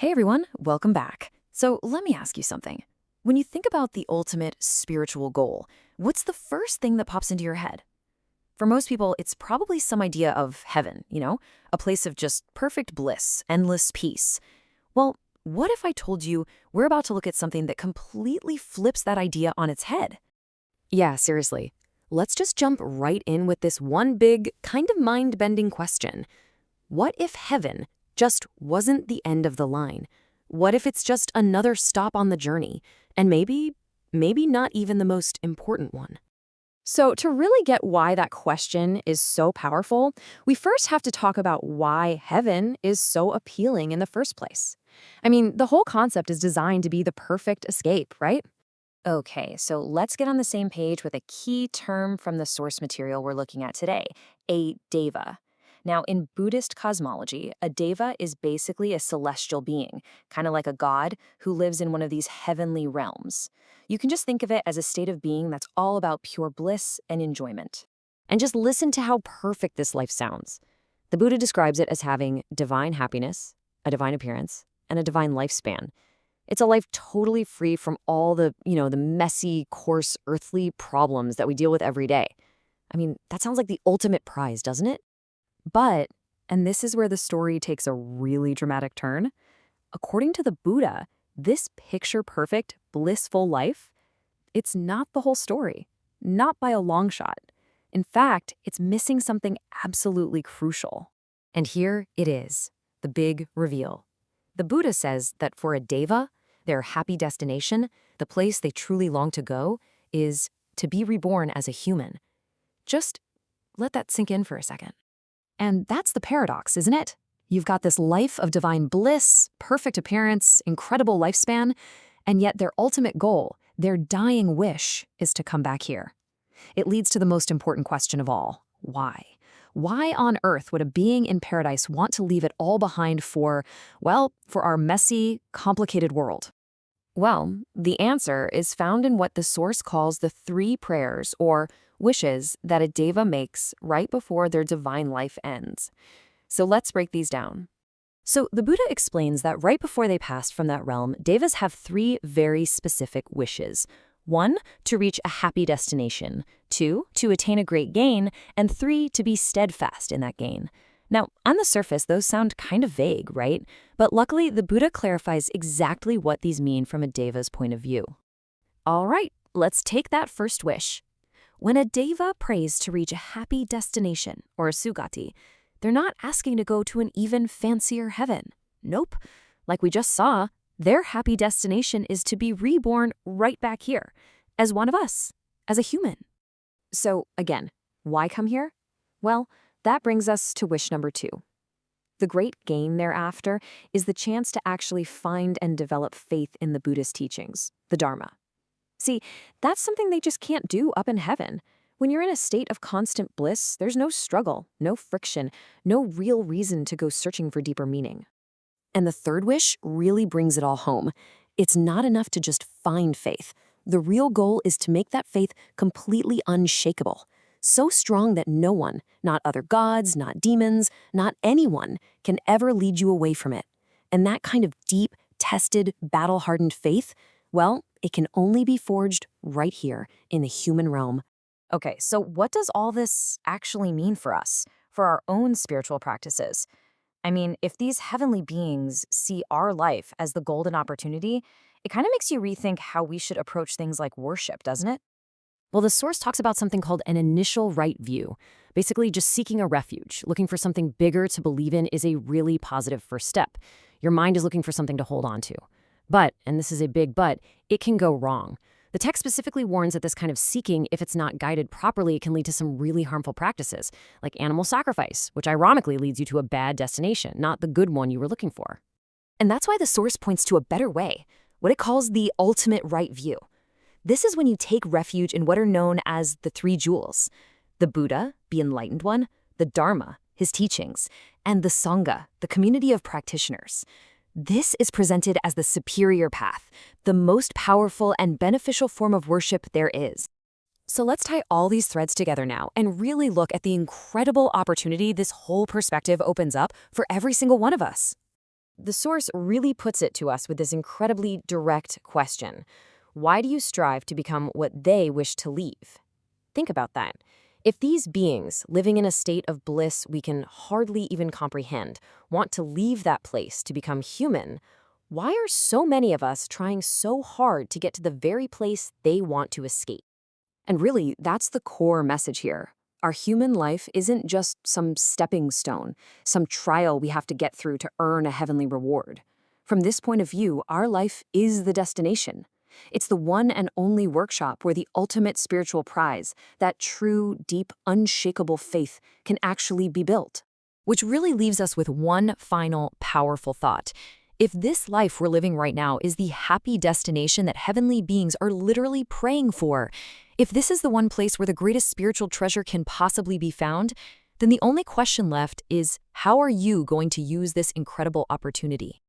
Hey everyone, welcome back. So let me ask you something. When you think about the ultimate spiritual goal, what's the first thing that pops into your head? For most people, it's probably some idea of heaven, a place of just perfect bliss, endless peace. Well, what if I told you we're about to look at something that completely flips that idea on its head? Yeah, seriously. Let's just jump right in with this one big, kind of mind-bending question. What if heaven just wasn't the end of the line? What if it's just another stop on the journey? And maybe not even the most important one. So, to really get why that question is so powerful, we first have to talk about why heaven is so appealing in the first place. I mean, the whole concept is designed to be the perfect escape, right? Okay, so let's get on the same page with a key term from the source material we're looking at today, a deva. Now, in Buddhist cosmology, a deva is basically a celestial being, kind of like a god who lives in one of these heavenly realms. You can just think of it as a state of being that's all about pure bliss and enjoyment. And just listen to how perfect this life sounds. The Buddha describes it as having divine happiness, a divine appearance, and a divine lifespan. It's a life totally free from all the messy, coarse, earthly problems that we deal with every day. I mean, that sounds like the ultimate prize, doesn't it? But, and this is where the story takes a really dramatic turn, according to the Buddha, this picture-perfect, blissful life, it's not the whole story, not by a long shot. In fact, it's missing something absolutely crucial. And here it is, the big reveal. The Buddha says that for a deva, their happy destination, the place they truly long to go, is to be reborn as a human. Just let that sink in for a second. And that's the paradox, isn't it? You've got this life of divine bliss, perfect appearance, incredible lifespan, and yet their ultimate goal, their dying wish, is to come back here. It leads to the most important question of all. Why? Why on earth would a being in paradise want to leave it all behind for our messy, complicated world? Well, the answer is found in what the source calls the three prayers, or wishes, that a deva makes right before their divine life ends. So let's break these down. So the Buddha explains that right before they pass from that realm, devas have three very specific wishes. 1, to reach a happy destination. 2, to attain a great gain. And 3, to be steadfast in that gain. Now, on the surface, those sound kind of vague, right? But luckily, the Buddha clarifies exactly what these mean from a deva's point of view. All right, let's take that first wish. When a deva prays to reach a happy destination, or a sugati, they're not asking to go to an even fancier heaven. Nope. Like we just saw, their happy destination is to be reborn right back here, as one of us, as a human. So again, why come here? Well, that brings us to wish number 2. The great gain thereafter is the chance to actually find and develop faith in the Buddhist teachings, the Dharma. See, that's something they just can't do up in heaven. When you're in a state of constant bliss, there's no struggle, no friction, no real reason to go searching for deeper meaning. And the third wish really brings it all home. It's not enough to just find faith. The real goal is to make that faith completely unshakable, so strong that no one, not other gods, not demons, not anyone, can ever lead you away from it. And that kind of deep, tested, battle-hardened faith, well, it can only be forged right here in the human realm. Okay, so what does all this actually mean for us, for our own spiritual practices? I mean, if these heavenly beings see our life as the golden opportunity, it kind of makes you rethink how we should approach things like worship, doesn't it? Well, the source talks about something called an initial right view. Basically, just seeking a refuge, looking for something bigger to believe in is a really positive first step. Your mind is looking for something to hold on to. But, and this is a big but, it can go wrong. The text specifically warns that this kind of seeking, if it's not guided properly, can lead to some really harmful practices, like animal sacrifice, which ironically leads you to a bad destination, not the good one you were looking for. And that's why the source points to a better way, what it calls the ultimate right view. This is when you take refuge in what are known as the three jewels: the Buddha, the enlightened one, the Dharma, his teachings, and the Sangha, the community of practitioners. This is presented as the superior path, the most powerful and beneficial form of worship there is. So let's tie all these threads together now and really look at the incredible opportunity this whole perspective opens up for every single one of us. the source really puts it to us with this incredibly direct question. Why do you strive to become what they wish to leave? Think about that. If these beings, living in a state of bliss we can hardly even comprehend, want to leave that place to become human, why are so many of us trying so hard to get to the very place they want to escape? And really, that's the core message here. Our human life isn't just some stepping stone, some trial we have to get through to earn a heavenly reward. From this point of view, our life is the destination. It's the one and only workshop where the ultimate spiritual prize, that true, deep, unshakable faith, can actually be built. Which really leaves us with one final, powerful thought. If this life we're living right now is the happy destination that heavenly beings are literally praying for, if this is the one place where the greatest spiritual treasure can possibly be found, then the only question left is, how are you going to use this incredible opportunity?